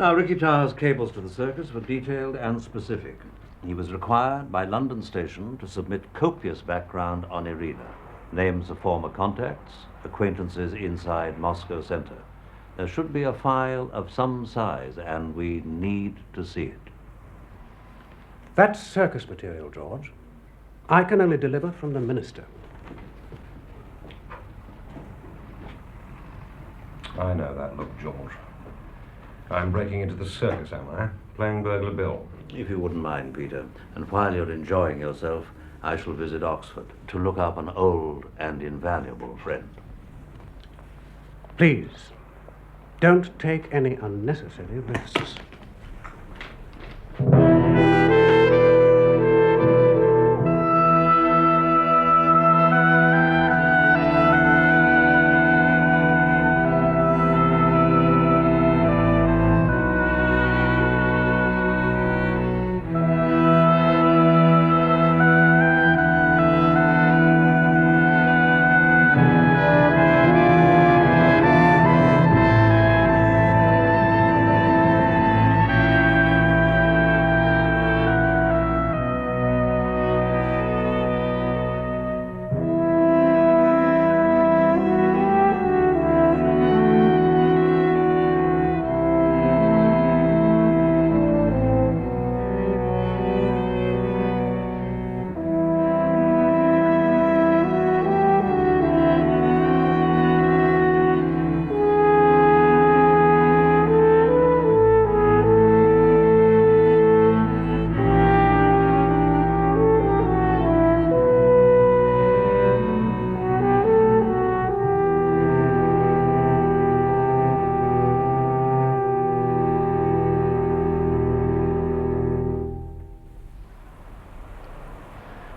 Now, Ricky Tower's cables to the circus were detailed and specific. He was required by London Station to submit copious background on Irina, names of former contacts, acquaintances inside Moscow Center. There should be a file of some size, and we need to see it. That's circus material, George. I can only deliver from the minister. I know that look, George. I'm breaking into the circus, am I? Playing Burglar Bill. If you wouldn't mind, Peter, and while you're enjoying yourself, I shall visit Oxford to look up an old and invaluable friend. Please, don't take any unnecessary risks.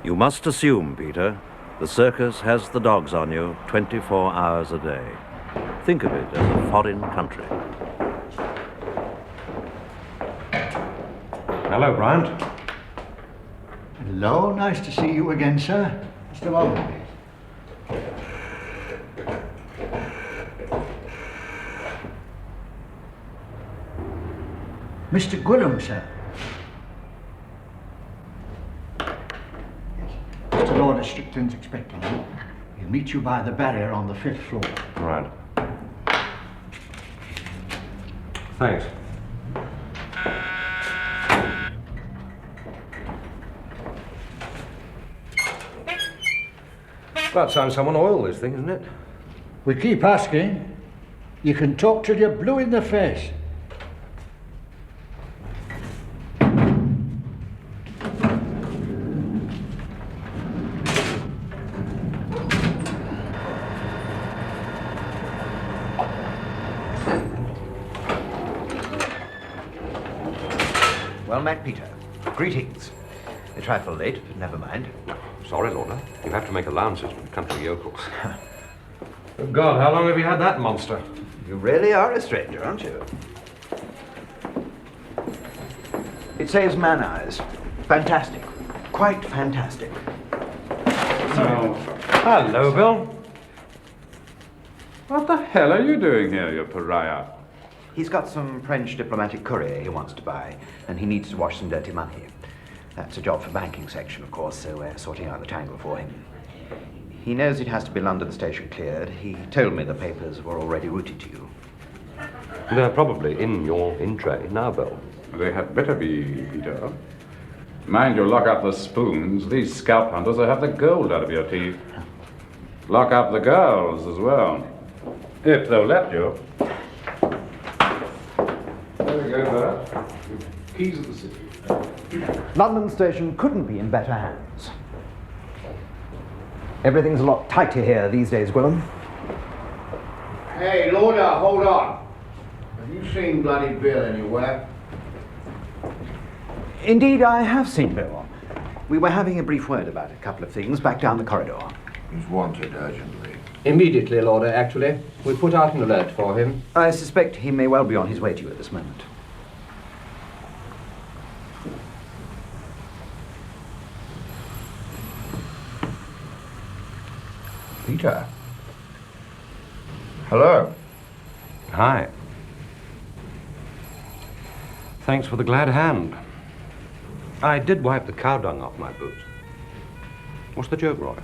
You must assume, Peter, the circus has the dogs on you 24 hours a day. Think of it as a foreign country. Hello, Bryant. Hello, nice to see you again, sir. Just a moment, please. Mr. Gwilym, sir. Mr. Lord Strickland's expecting you. He'll meet you by the barrier on the 5th floor. Right. Thanks. About time someone oiled this thing, isn't it? We keep asking. You can talk till you're blue in the face. Well met, Peter. Greetings. A trifle late, but never mind. Sorry, Lorna. You have to make allowances for the country yokels. Good God, how long have you had that monster? You really are a stranger, aren't you? It saves man eyes. Fantastic. Quite fantastic. Hello, Bill. What the hell are you doing here, you pariah? He's got some French diplomatic courier he wants to buy, and he needs to wash some dirty money. That's a job for banking section, of course, so we're sorting out the tangle for him. He knows it has to be London Station cleared. He told me the papers were already routed to you. They're probably in your in-tray now, Bill. They had better be, Peter. Mind you, lock up the spoons. These scalp hunters will have the gold out of your teeth. Lock up the girls as well, if they'll let you. There we go, Bert. Keys of the city. London Station couldn't be in better hands. Everything's a lot tighter here these days, Gwilym. Hey, Lorda, hold on. Have you seen Bloody Bill anywhere? Indeed, I have seen Bill. We were having a brief word about a couple of things back down the corridor. He's wanted urgently. Immediately, Lorda, actually. We put out an alert for him. I suspect he may well be on his way to you at this moment. Peter? Hello. Hi. Thanks for the glad hand. I did wipe the cow dung off my boots. What's the joke, Roy?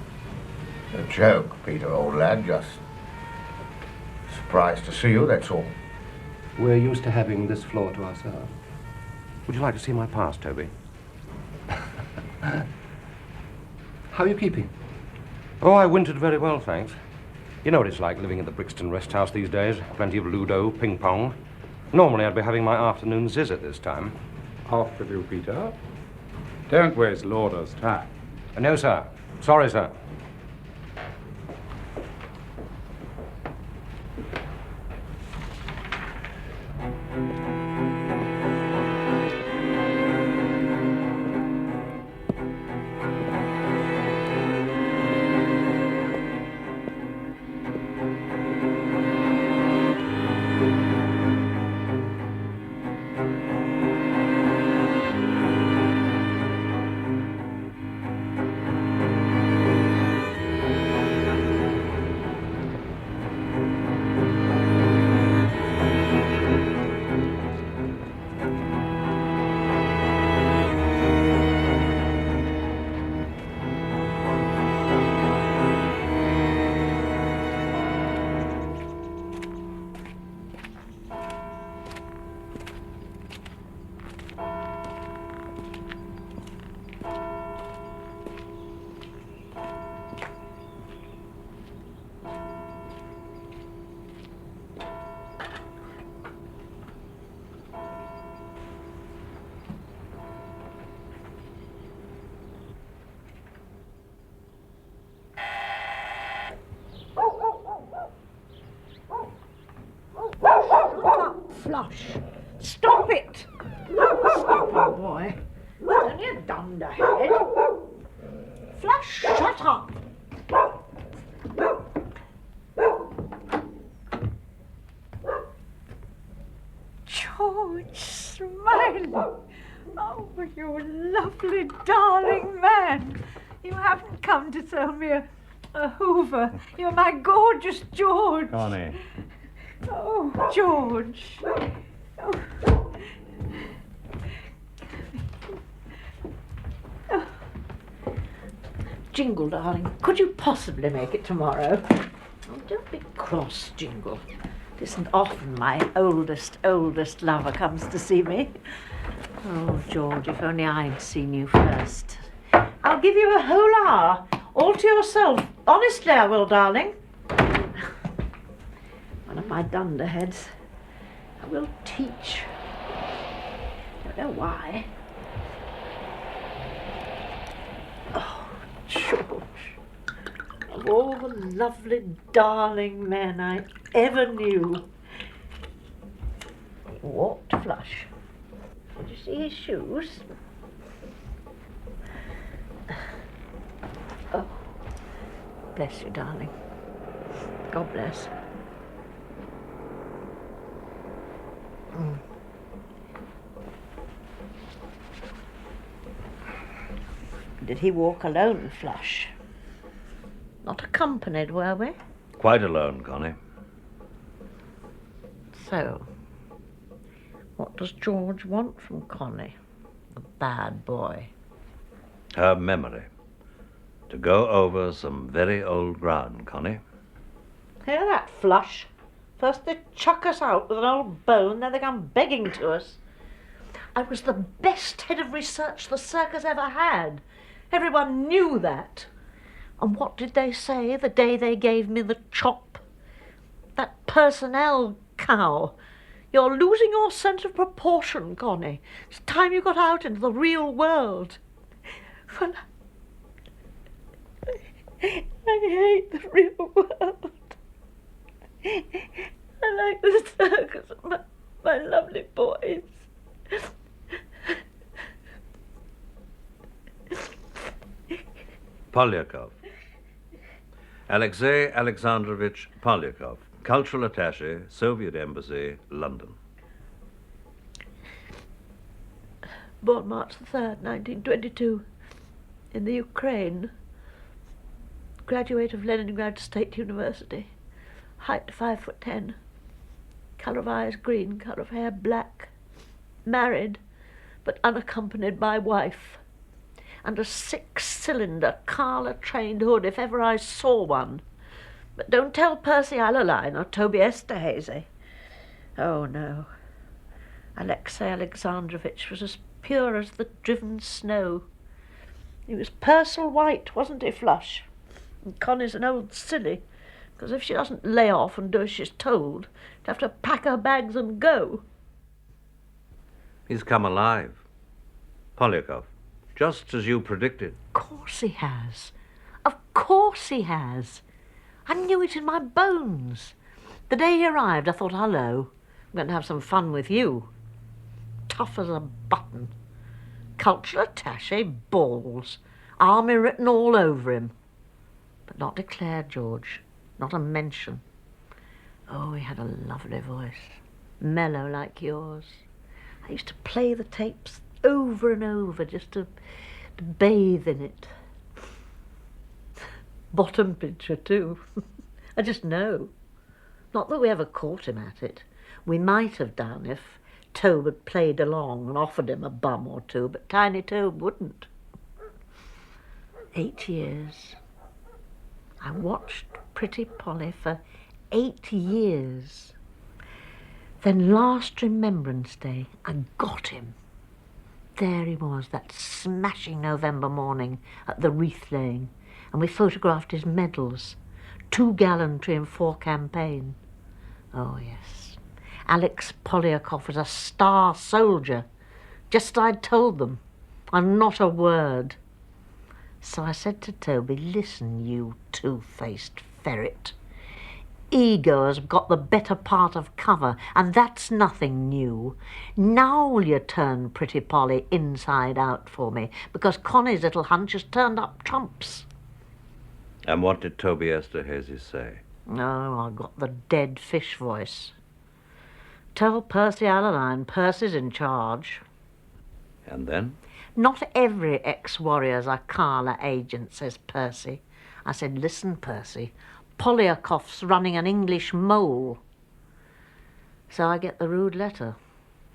A joke, Peter, old lad. Just surprised to see you, that's all. We're used to having this floor to ourselves. Would you like to see my past, Toby? How are you keeping? Oh, I wintered very well, thanks. You know what it's like living in the Brixton rest house these days. Plenty of Ludo, ping-pong. Normally I'd be having my afternoon ziz at this time. Off with you, Peter. Don't waste Lauder's time. No, sir. Sorry, sir. Flush. Stop it! Stop it, boy. It's only a dunderhead. Flush, shut up! George Smiley! Oh, you lovely, darling man. You haven't come to sell me a Hoover. You're my gorgeous George. Connie. Oh, George. Oh. Oh. Jingle, darling, could you possibly make it tomorrow? Oh, don't be cross, Jingle. It isn't often my oldest lover comes to see me. Oh, George, if only I'd seen you first. I'll give you a whole hour, all to yourself. Honestly, I will, darling. One of my dunderheads. I will teach. Don't know why. Oh, George. Of all the lovely, darling men I ever knew. He walked flush. Did you see his shoes? Oh, bless you, darling. God bless. Did he walk alone, Flush? Not accompanied, were we? Quite alone, Connie. So, what does George want from Connie, the bad boy? Her memory. To go over some very old ground, Connie. Hear that, Flush? First they chuck us out with an old bone, then they come begging to us. I was the best head of research the circus ever had. Everyone knew that. And what did they say the day they gave me the chop? That personnel cow. You're losing your sense of proportion, Connie. It's time you got out into the real world. Well, I hate the real world. I like the circus and my lovely boys. Polyakov. Alexei Alexandrovich Polyakov, Cultural Attaché, Soviet Embassy, London. Born March the 3rd, 1922, in the Ukraine. Graduate of Leningrad State University. Height 5'10". Colour of eyes green, colour of hair black. married, but unaccompanied by wife, and a 6-cylinder Carla-trained hood if ever I saw one. But don't tell Percy Alaline or Toby Esterhazy. Oh, no. Alexei Alexandrovich was as pure as the driven snow. He was Purcell White, wasn't he, Flush? And Connie's an old silly, because if she doesn't lay off and do as she's told, she'd have to pack her bags and go. He's come alive. Polyakov, just as you predicted. Of course he has. Of course he has. I knew it in my bones. The day he arrived, I thought, hello, I'm going to have some fun with you. Tough as a button. Cultural attaché, balls. Army written all over him. But not declared, George. Not a mention. Oh, he had a lovely voice. Mellow like yours. I used to play the tapes over and over just to bathe in it. Bottom picture, too. I just know. Not that we ever caught him at it. We might have done if Tobe had played along and offered him a bum or two, but Tiny Tobe wouldn't. 8 years. I watched Pretty Polly for 8 years. Then last Remembrance Day, I got him. There he was, that smashing November morning at the wreath laying, and we photographed his medals. 2 gallantry and 4 campaign. Oh, yes. Alex Polyakov was a star soldier. Just as I'd told them, and not a word. So I said to Toby, listen, you two-faced ferret. Ego has got the better part of cover, and that's nothing new. Now will you turn Pretty Polly inside out for me, because Connie's little hunch has turned up trumps. And what did Toby Esterhazy say? Oh, I got the dead fish voice. Tell Percy Alaline, Percy's in charge. And then? Not every ex-warrior's a Carla agent, says Percy. I said, listen, Percy, Polyakov's running an English mole. So I get the rude letter.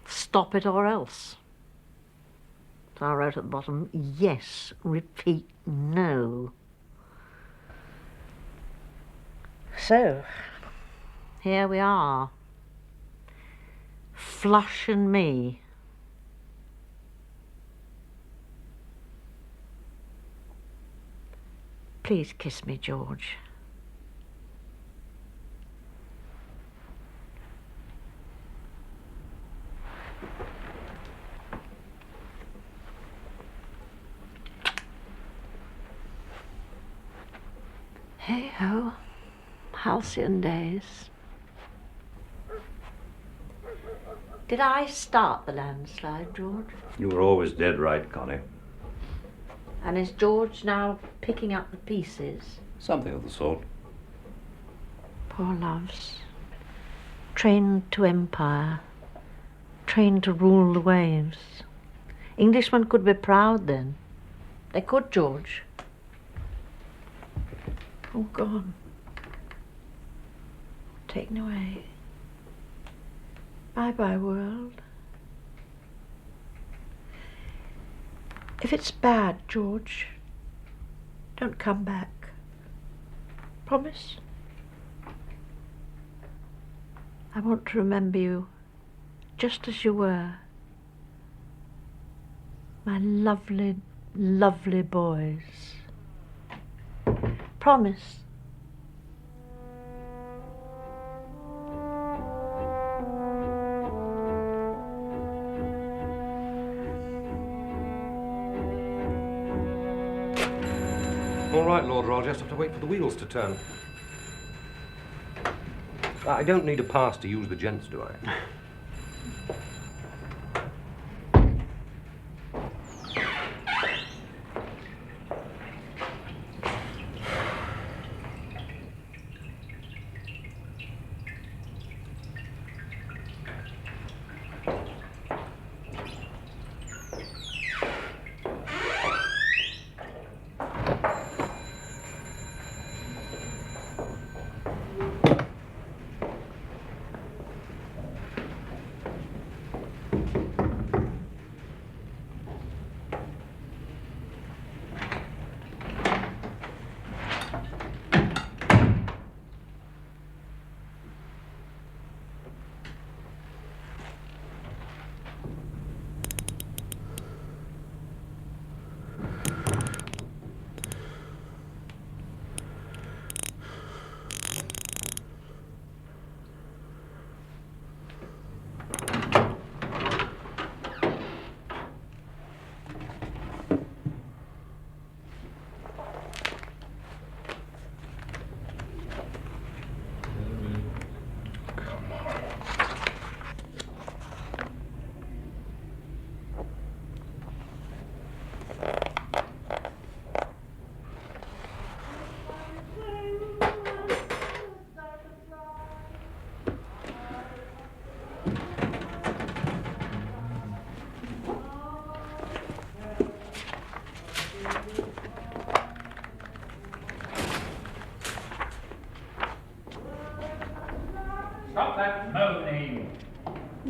Stop it or else. So I wrote at the bottom, yes, repeat, no. So, here we are. Flush and me. Please kiss me, George. Hey-ho, halcyon days. Did I start the landslide, George? You were always dead right, Connie. And is George now picking up the pieces? Something of the sort. Poor loves. Trained to empire. Trained to rule the waves. Englishmen could be proud then. They could, George. All gone. Taken away. Bye-bye, world. If it's bad, George, don't come back. Promise? I want to remember you just as you were. My lovely, lovely boys. Promise. All right, Lord Royal, just have to wait for the wheels to turn. I don't need a pass to use the gents, do I?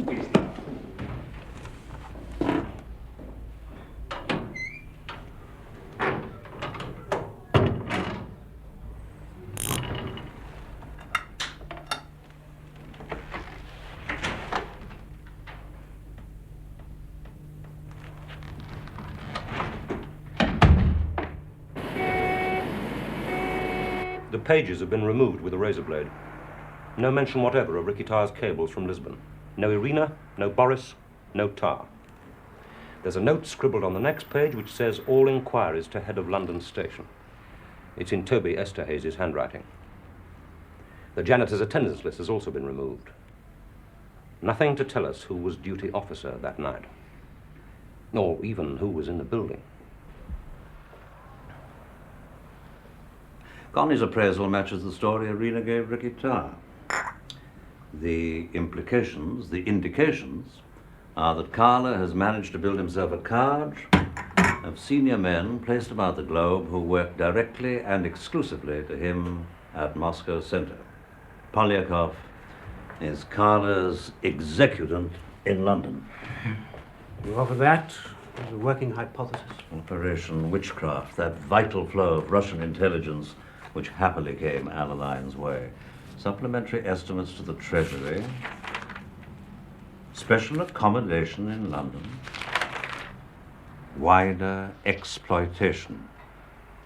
The pages have been removed with a razor blade. No mention whatever of Ricky Tarr's cables from Lisbon. No Irina, no Boris, no Tar. There's a note scribbled on the next page which says all inquiries to head of London station. It's in Toby Esterhazy's handwriting. The janitor's attendance list has also been removed. Nothing to tell us who was duty officer that night, or even who was in the building. Connie's appraisal matches the story Irina gave Ricky Tarr. The implications, the indications, are that Carla has managed to build himself a cadre of senior men placed about the globe who work directly and exclusively to him at Moscow Center. Polyakov is Carla's executant in London. You offer that as a working hypothesis? Operation Witchcraft, that vital flow of Russian intelligence which happily came Alaline's way. Supplementary estimates to the Treasury, special accommodation in London, wider exploitation.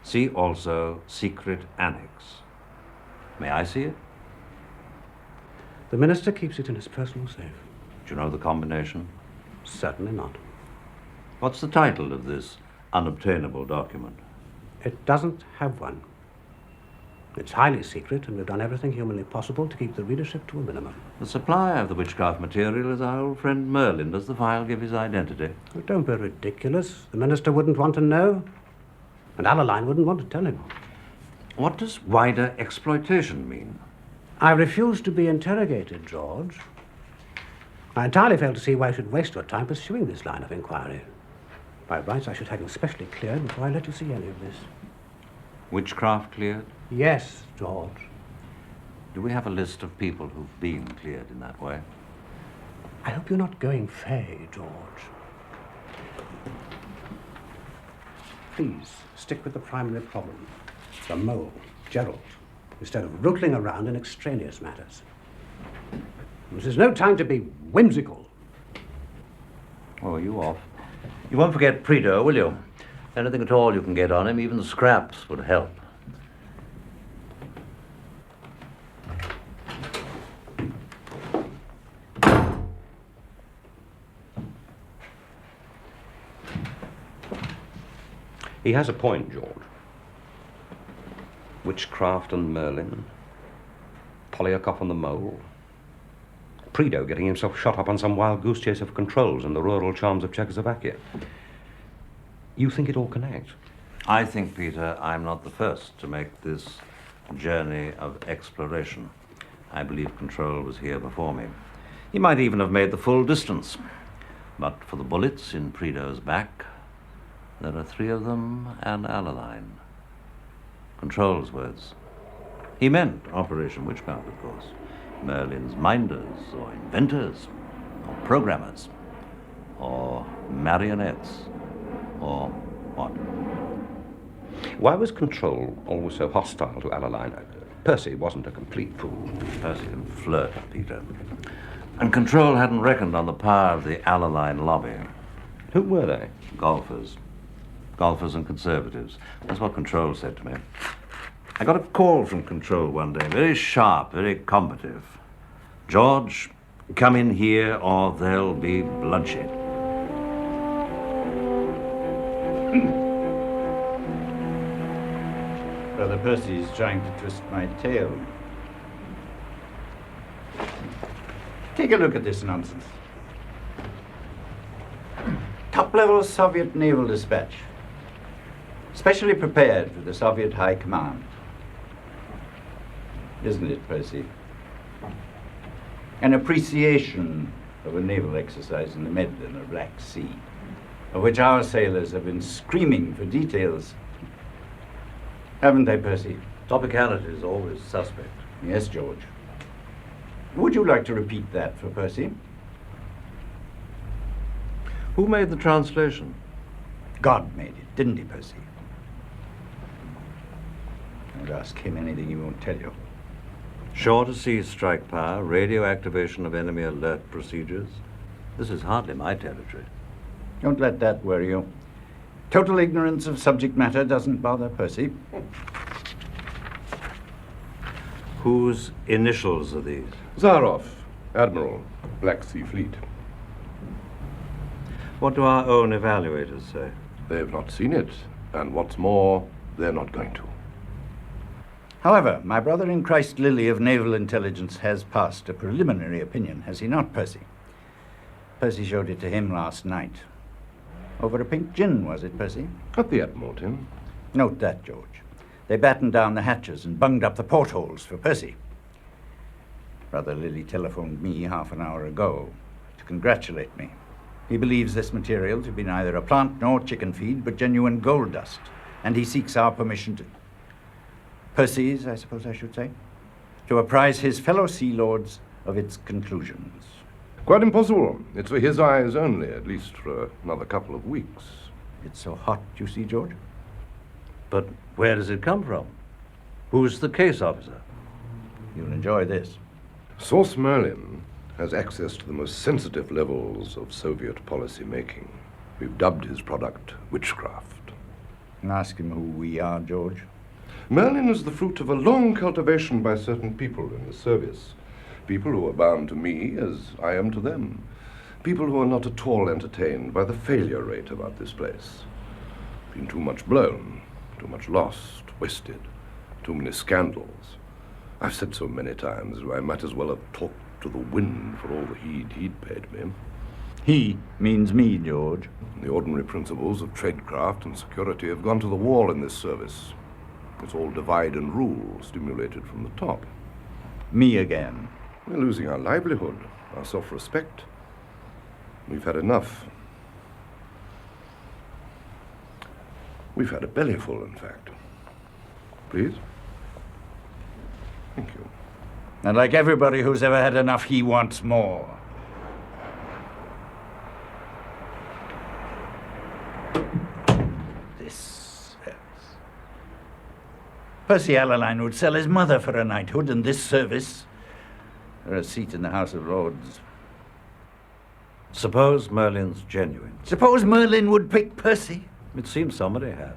See also secret annex. May I see it? The minister keeps it in his personal safe. Do you know the combination? Certainly not. What's the title of this unobtainable document? It doesn't have one. It's highly secret, and we've done everything humanly possible to keep the readership to a minimum. The supplier of the witchcraft material is our old friend Merlin. Does the file give his identity? Oh, don't be ridiculous. The minister wouldn't want to know, and Alaline wouldn't want to tell him. What does wider exploitation mean? I refuse to be interrogated, George. I entirely fail to see why you should waste your time pursuing this line of inquiry. By rights, I should have you specially cleared before I let you see any of this. Witchcraft cleared? Yes, George. Do we have a list of people who've been cleared in that way? I hope you're not going fey, George. Please, stick with the primary problem. The mole, Gerald, instead of rootling around in extraneous matters. This is no time to be whimsical. Oh, are you off? You won't forget Prideaux, will you? Anything at all you can get on him, even scraps would help. He has a point, George. Witchcraft and Merlin, Polyakov and the mole, Prideaux getting himself shot up on some wild goose chase of controls in the rural charms of Czechoslovakia. You think it all connects? I think, Peter, I'm not the first to make this journey of exploration. I believe Control was here before me. He might even have made the full distance. But for the bullets in Prideaux's back, there are 3 of them and Alaline. Control's words. He meant Operation Witchcraft, of course. Merlin's minders, or inventors, or programmers, or marionettes, or what? Why was Control always so hostile to Alaline? Percy wasn't a complete fool. Percy can flirt, Peter. And Control hadn't reckoned on the power of the Alaline lobby. Who were they? Golfers. Golfers and conservatives. That's what Control said to me. I got a call from Control one day, very sharp, very combative. George, come in here or there'll be bloodshed. Brother Percy is trying to twist my tail. Take a look at this nonsense. Top-level Soviet naval dispatch. Specially prepared for the Soviet High Command. Isn't it, Percy? An appreciation of a naval exercise in the Mediterranean or Black Sea, of which our sailors have been screaming for details. Haven't they, Percy? Topicality is always suspect. Yes, George. Would you like to repeat that for Percy? Who made the translation? God made it, didn't he, Percy? Don't ask him anything he won't tell you. Shore-to-sea strike power, radio activation of enemy alert procedures. This is hardly my territory. Don't let that worry you. Total ignorance of subject matter doesn't bother Percy. Whose initials are these? Zaroff, Admiral, Black Sea Fleet. What do our own evaluators say? They've not seen it, and what's more, they're not going to. However, my brother in Christ Lily of Naval Intelligence has passed a preliminary opinion, has he not, Percy? Percy showed it to him last night. Over a pink gin, was it, Percy? At the Admiralty. Note that, George. They battened down the hatches and bunged up the portholes for Percy. Brother Lily telephoned me half an hour ago to congratulate me. He believes this material to be neither a plant nor chicken feed, but genuine gold dust, and he seeks our permission to... Percy's, I suppose I should say, to apprise his fellow sea lords of its conclusions. Quite impossible. It's for his eyes only, at least for another couple of weeks. It's so hot, you see, George. But where does it come from? Who's the case officer? You'll enjoy this. Source Merlin has access to the most sensitive levels of Soviet policy making. We've dubbed his product witchcraft. And ask him who we are, George. Merlin is the fruit of a long cultivation by certain people in the service. People who are bound to me as I am to them. People who are not at all entertained by the failure rate about this place. Been too much blown, too much lost, wasted, too many scandals. I've said so many times I might as well have talked to the wind for all the heed he'd paid me. He means me, George. The ordinary principles of tradecraft and security have gone to the wall in this service. It's all divide and rule, stimulated from the top. Me again. We're losing our livelihood, our self-respect. We've had enough. We've had a bellyful, in fact. Please? Thank you. And like everybody who's ever had enough, he wants more. This service. Percy Allaline would sell his mother for a knighthood, and this service for a seat in the House of Lords. Suppose Merlin's genuine. Suppose Merlin would pick Percy. It seems somebody has.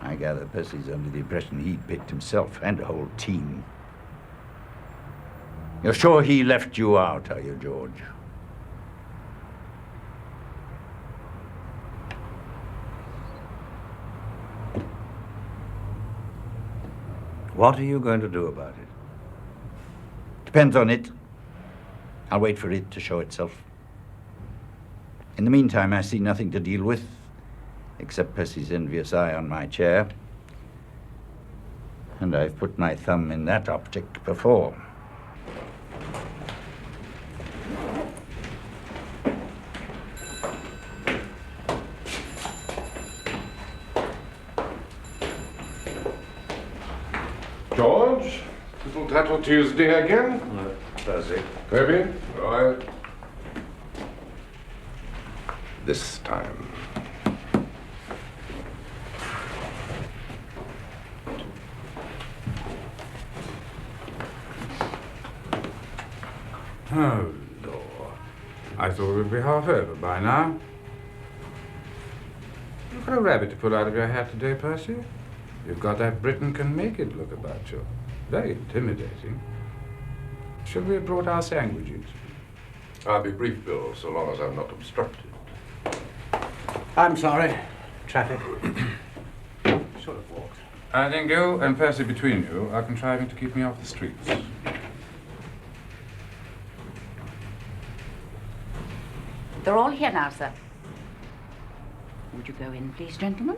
I gather Percy's under the impression he'd picked himself and a whole team. You're sure he left you out, are you, George? What are you going to do about it? Depends on it. I'll wait for it to show itself. In the meantime, I see nothing to deal with, except Percy's envious eye on my chair. And I've put my thumb in that optic before. George? Little Tattle Tuesday again? No, Percy. Kirby? Quiet. This time. Oh, Lord. I thought we'd be half over by now. You've got a rabbit to pull out of your hat today, Percy. You've got that Britain can make it look about you. Very intimidating. Should we have brought our sandwiches? I'll be brief, Bill, so long as I'm not obstructed. I'm sorry. Traffic. Should have walked. I think you and Percy between you are contriving to keep me off the streets. They're all here now, sir. Would you go in, please, gentlemen?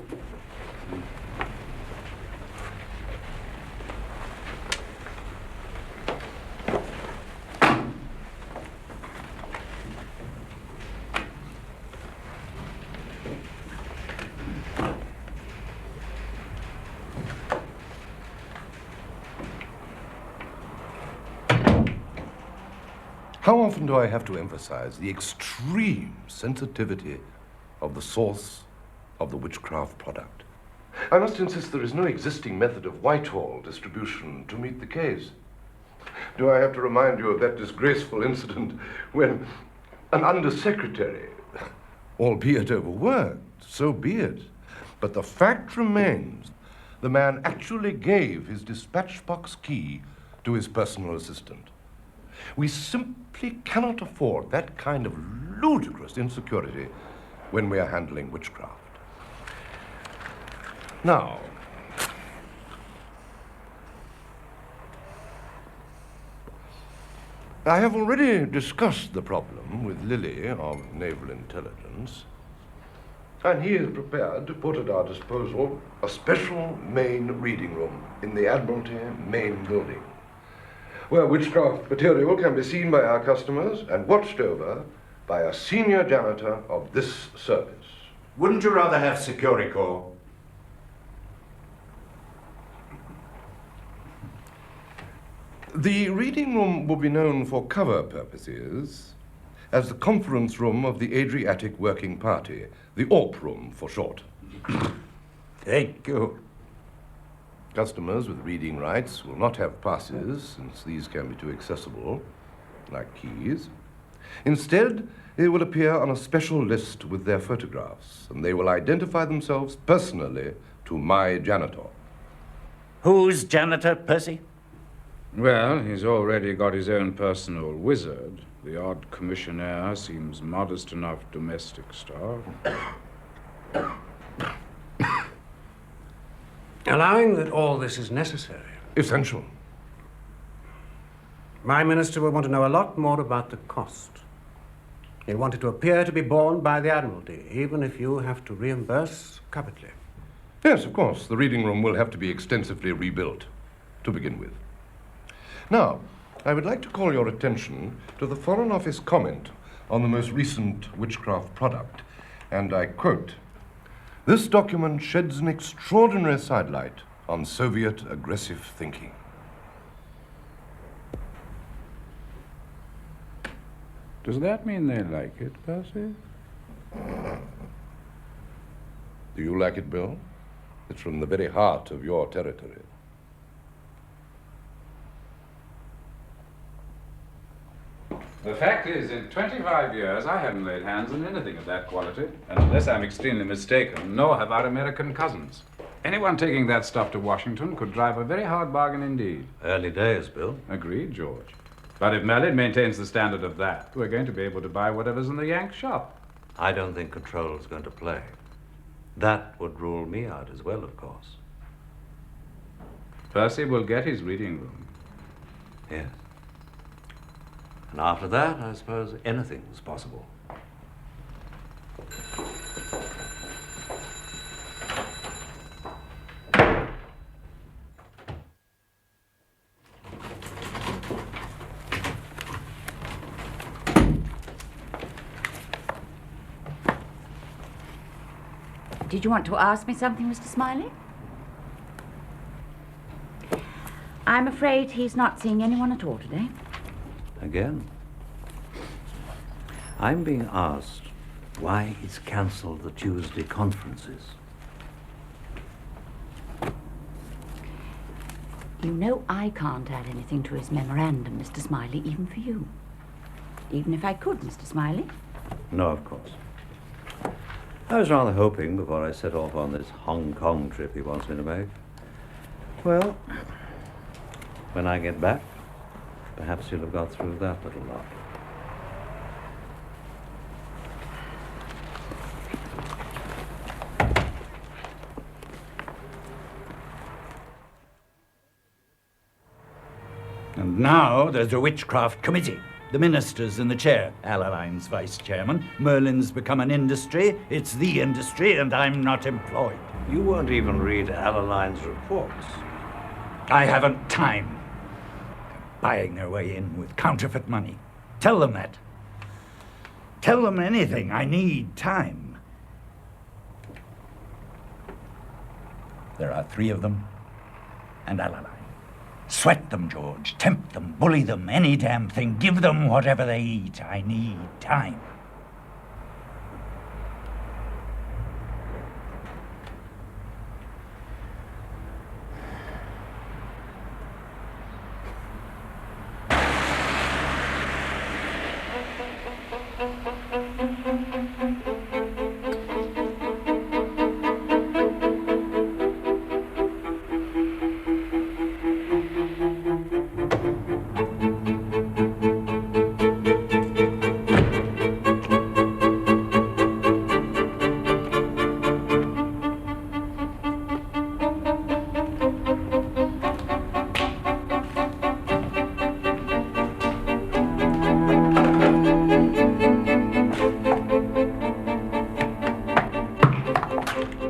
How often do I have to emphasize the extreme sensitivity of the source of the witchcraft product? I must insist there is no existing method of Whitehall distribution to meet the case. Do I have to remind you of that disgraceful incident when an undersecretary, albeit overworked, so be it, but the fact remains the man actually gave his dispatch box key to his personal assistant. We simply cannot afford that kind of ludicrous insecurity when we are handling witchcraft. Now, I have already discussed the problem with Lilly of Naval Intelligence, and he is prepared to put at our disposal a special main reading room in the Admiralty main building, where witchcraft material can be seen by our customers and watched over by a senior janitor of this service. Wouldn't you rather have Securicorps? The reading room will be known for cover purposes as the conference room of the Adriatic Working Party, the AWP room for short. Thank you. Customers with reading rights will not have passes, since these can be too accessible, like keys. Instead, they will appear on a special list with their photographs, and they will identify themselves personally to my janitor. Who's janitor, Percy? Well, he's already got his own personal wizard. The odd commissionaire seems modest enough domestic staff. Allowing that all this is necessary, Essential. my minister will want to know a lot more about the cost. He'll want it to appear to be borne by the Admiralty, even if you have to reimburse capitally. Yes, of course, the reading room will have to be extensively rebuilt, to begin with. Now, I would like to call your attention to the Foreign Office comment on the most recent witchcraft product, and I quote, "This document sheds an extraordinary sidelight on Soviet aggressive thinking." Does that mean they like it, Percy? Do you like it, Bill? It's from the very heart of your territory. The fact is, in 25 years, I haven't laid hands on anything of that quality. And unless I'm extremely mistaken, nor have our American cousins. Anyone taking that stuff to Washington could drive a very hard bargain indeed. Early days, Bill. Agreed, George. But if Merlin maintains the standard of that, we're going to be able to buy whatever's in the Yank shop. I don't think control's going to play. That would rule me out as well, of course. Percy will get his reading room. Yes. And after that, I suppose anything's possible. Did you want to ask me something, Mr. Smiley? I'm afraid he's not seeing anyone at all today. Again. I'm being asked why he's cancelled the Tuesday conferences. You know I can't add anything to his memorandum, Mr. Smiley, even for you. Even if I could, Mr. Smiley. No, of course. I was rather hoping before I set off on this Hong Kong trip he wants me to make. Well, when I get back, perhaps you'll have got through that little lot. And now there's the Witchcraft Committee. The minister's in the chair. Allaline's vice chairman. Merlin's become an industry. It's the industry, and I'm not employed. You won't even read Allaline's reports. I haven't time. Buying their way in with counterfeit money. Tell them that. Tell them anything. I need time. There are 3 of them, and Allaline. Sweat them, George. Tempt them, bully them, any damn thing. Give them whatever they eat. I need time.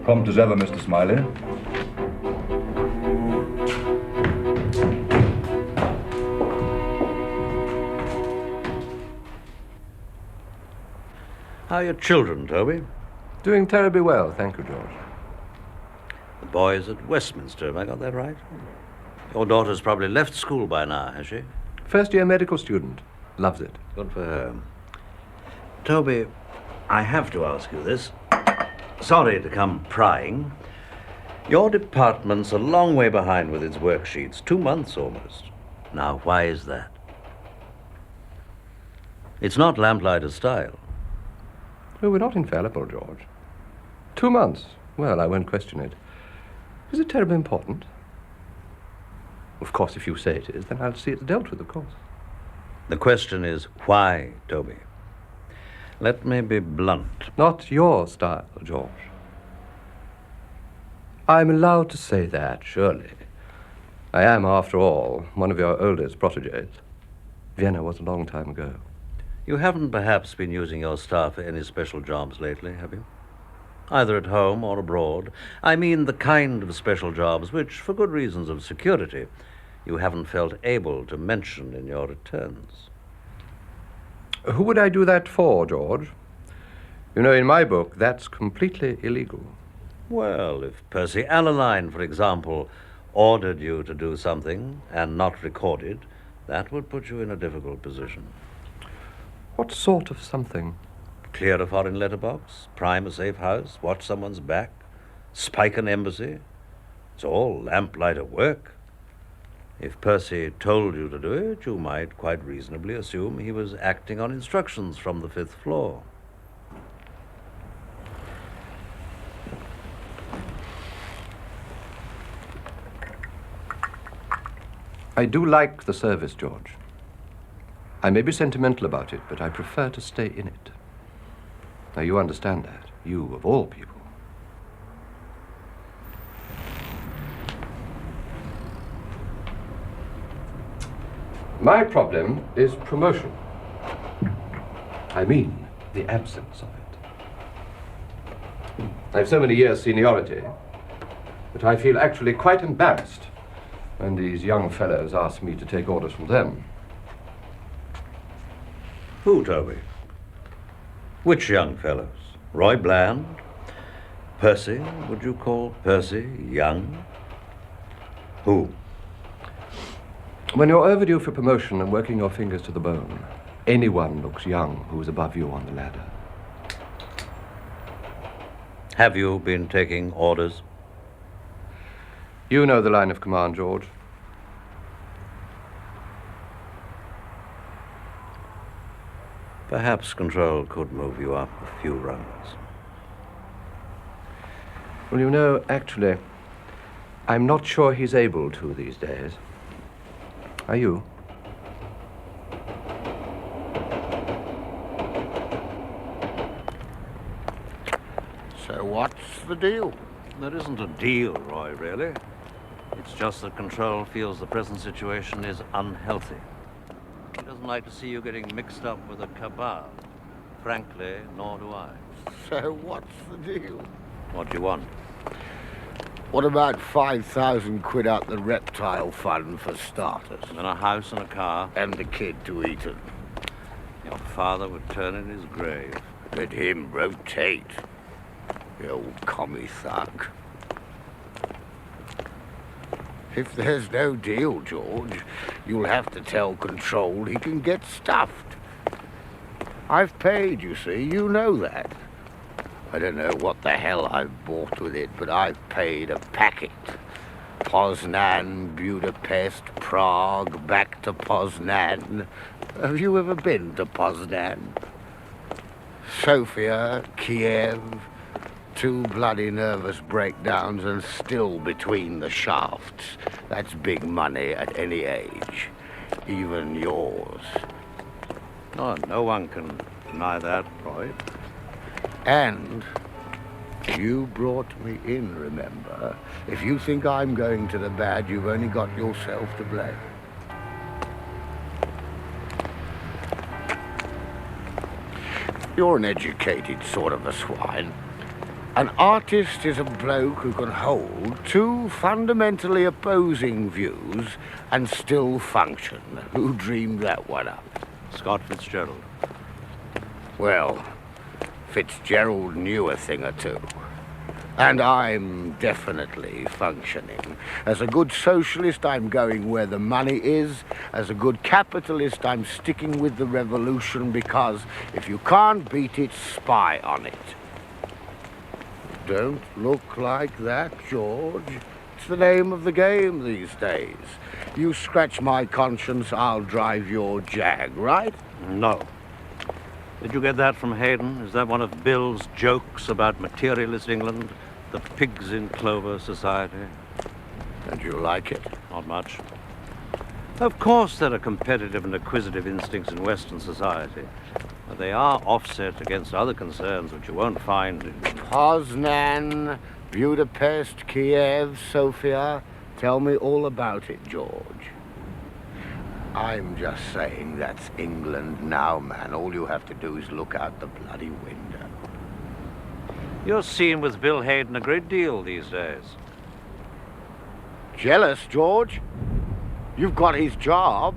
Prompt as ever, Mr. Smiley. How are your children, Toby? Doing terribly well, thank you, George. The boy's at Westminster, have I got that right? Your daughter's probably left school by now, has she? First-year medical student. Loves it. Good for her. Toby, I have to ask you this. Sorry to come prying. Your department's a long way behind with its worksheets, 2 months almost. Now, why is that? It's not lamplighter style. Oh, we're not infallible, George. 2 months. Well, I won't question it. Is it terribly important? Of course, if you say it is, then I'll see it's dealt with, of course. The question is, why, Toby? Let me be blunt. Not your style, George. I'm allowed to say that, surely. I am, after all, one of your oldest protégés. Vienna was a long time ago. You haven't perhaps been using your staff for any special jobs lately, have you? Either at home or abroad. I mean the kind of special jobs which, for good reasons of security, you haven't felt able to mention in your returns. Who would I do that for, George? You know, in my book, that's completely illegal. Well, if Percy Allaline, for example, ordered you to do something and not recorded, that would put you in a difficult position. What sort of something? Clear a foreign letterbox, prime a safe house, watch someone's back, spike an embassy. It's all lamplighter work. If Percy told you to do it, you might quite reasonably assume he was acting on instructions from the 5th floor. I do like the service, George. I may be sentimental about it, but I prefer to stay in it. Now, you understand that, you of all people. My problem is promotion. I mean, the absence of it. I have so many years' seniority that I feel actually quite embarrassed when these young fellows ask me to take orders from them. Who, Toby? Which young fellows? Roy Bland? Percy? Would you call Percy young? Who? When you're overdue for promotion and working your fingers to the bone, anyone looks young who is above you on the ladder. Have you been taking orders? You know the line of command, George. Perhaps control could move you up a few rungs. Well, you know, actually, I'm not sure he's able to these days. Are you? So what's the deal? There isn't a deal, Roy, really. It's just that Control feels the present situation is unhealthy. He doesn't like to see you getting mixed up with a cabal. Frankly, nor do I. So what's the deal? What do you want? What about 5,000 quid out the reptile fund for starters? And a house and a car. And the kid to eat it. Your father would turn in his grave. Let him rotate. The old commie thug. If there's no deal, George, you'll have to tell Control he can get stuffed. I've paid, you see, you know that. I don't know what the hell I've bought with it, but I've paid a packet. Poznan, Budapest, Prague, back to Poznan. Have you ever been to Poznan? Sofia, Kiev, 2 bloody nervous breakdowns and still between the shafts. That's big money at any age, even yours. Oh, no one can deny that, Roy. And you brought me in, remember? If you think I'm going to the bad, you've only got yourself to blame. You're an educated sort of a swine. An artist is a bloke who can hold 2 fundamentally opposing views and still function. Who dreamed that one up? Scott Fitzgerald. Well, Fitzgerald knew a thing or two. And I'm definitely functioning. As a good socialist, I'm going where the money is. As a good capitalist, I'm sticking with the revolution because if you can't beat it, spy on it. Don't look like that, George. It's the name of the game these days. You scratch my conscience, I'll drive your jag, right? No. Did you get that from Hayden? Is that one of Bill's jokes about materialist England? The pigs in clover society? And you like it? Not much. Of course there are competitive and acquisitive instincts in Western society. But they are offset against other concerns which you won't find in... Poznan, Budapest, Kiev, Sofia. Tell me all about it, George. I'm just saying that's England now, man. All you have to do is look out the bloody window. You're seen with Bill Hayden a great deal these days. Jealous, George? You've got his job.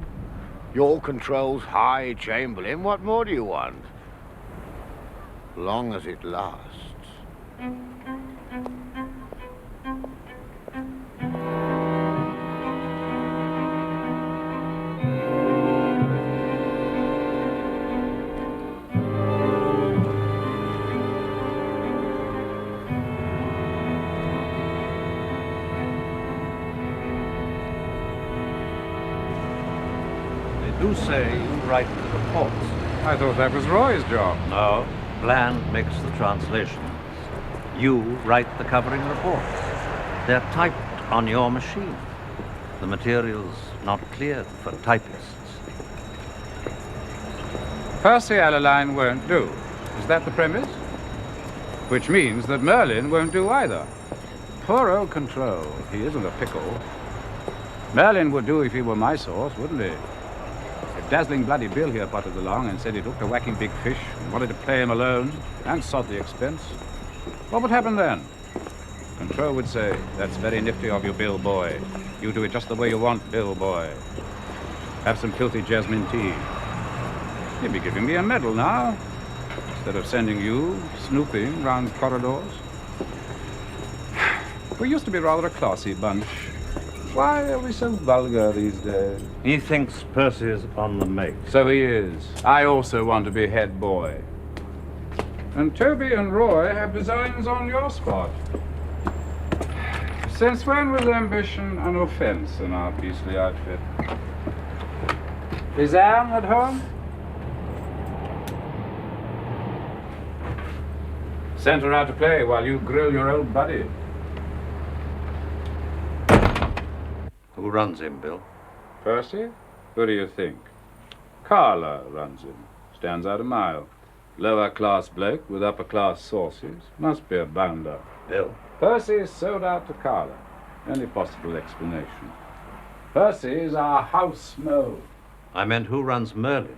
Your Control's High Chamberlain. What more do you want? Long as it lasts. You say you write the reports. I thought that was Roy's job. No, Bland makes the translations. You write the covering reports. They're typed on your machine. The material's not cleared for typists. Percy Alaline won't do. Is that the premise? Which means that Merlin won't do either. Poor old Control. He isn't a pickle. Merlin would do if he were my source, wouldn't he? If dazzling bloody Bill here potted along and said he'd hooked a whacking big fish and wanted to play him alone and sod the expense, what would happen then? Control would say, "That's very nifty of you, Bill boy. You do it just the way you want, Bill boy. Have some filthy jasmine tea." He'd be giving me a medal now, instead of sending you snooping round corridors. We used to be rather a classy bunch. Why are we so vulgar these days? He thinks Percy's on the make. So he is. I also want to be head boy. And Toby and Roy have designs on your spot. Since when was ambition an offense in our beastly outfit? Is Anne at home? Sent her out to play while you grill your old buddy. Who runs him, Bill? Percy? Who do you think? Carla runs him. Stands out a mile. Lower class bloke with upper class sources. Must be a bounder. Bill? Percy is sold out to Carla. Only possible explanation. Percy is our house mo. I meant who runs Merlin?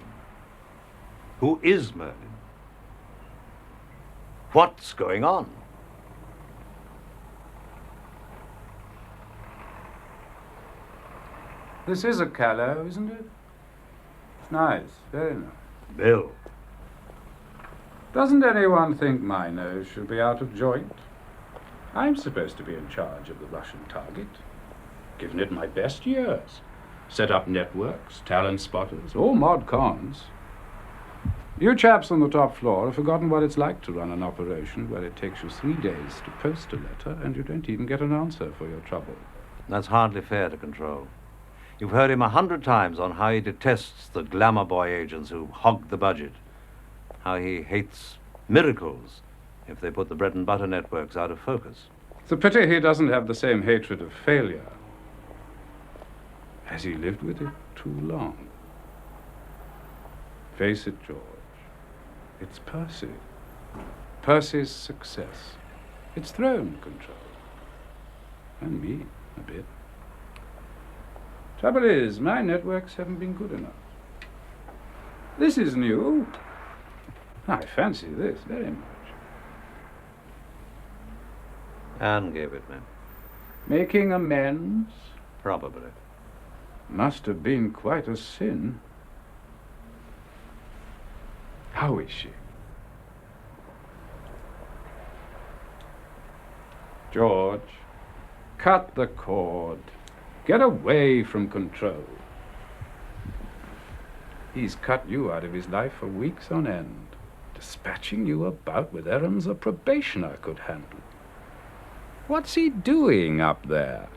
Who is Merlin? What's going on? This is a callow, isn't it? It's nice, very nice. Bill. Doesn't anyone think my nose should be out of joint? I'm supposed to be in charge of the Russian target. Given it my best years. Set up networks, talent spotters, all mod cons. You chaps on the top floor have forgotten what it's like to run an operation where it takes you 3 days to post a letter and you don't even get an answer for your trouble. That's hardly fair to Control. You've heard him 100 times on how he detests the glamour boy agents who hog the budget, how he hates miracles if they put the bread and butter networks out of focus. It's a pity he doesn't have the same hatred of failure. Has he lived with it too long? Face it, George. It's Percy. Percy's success. It's throne control. And me, a bit. Trouble is, my networks haven't been good enough. This is new. I fancy this very much. Anne gave it me. Making amends? Probably. Must have been quite a sin. How is she? George, cut the cord. Get away from Control. He's cut you out of his life for weeks on end, dispatching you about with errands a probationer could handle. What's he doing up there?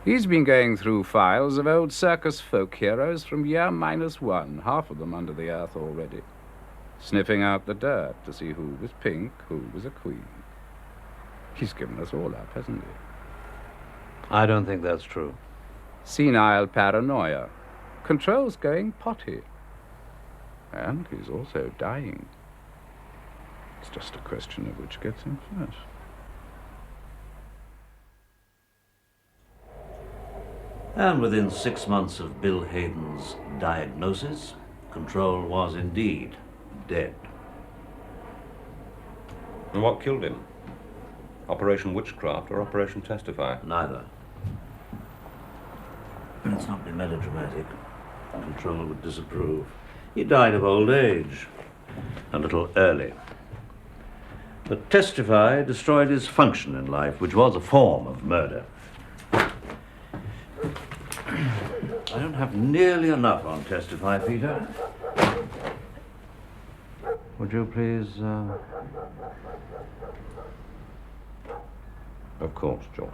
He's been going through files of old circus folk heroes from year -1, half of them under the earth already, sniffing out the dirt to see who was pink, who was a queen. He's given us all up, hasn't he? I don't think that's true. Senile paranoia. Control's going potty. And he's also dying. It's just a question of which gets him first. And within 6 months of Bill Hayden's diagnosis, Control was indeed dead. And what killed him? Operation Witchcraft or Operation Testify? Neither. Let's not be melodramatic. Control would disapprove. He died of old age, a little early. But Testify destroyed his function in life, which was a form of murder. I don't have nearly enough on Testify, Peter. Would you please, Of course, George.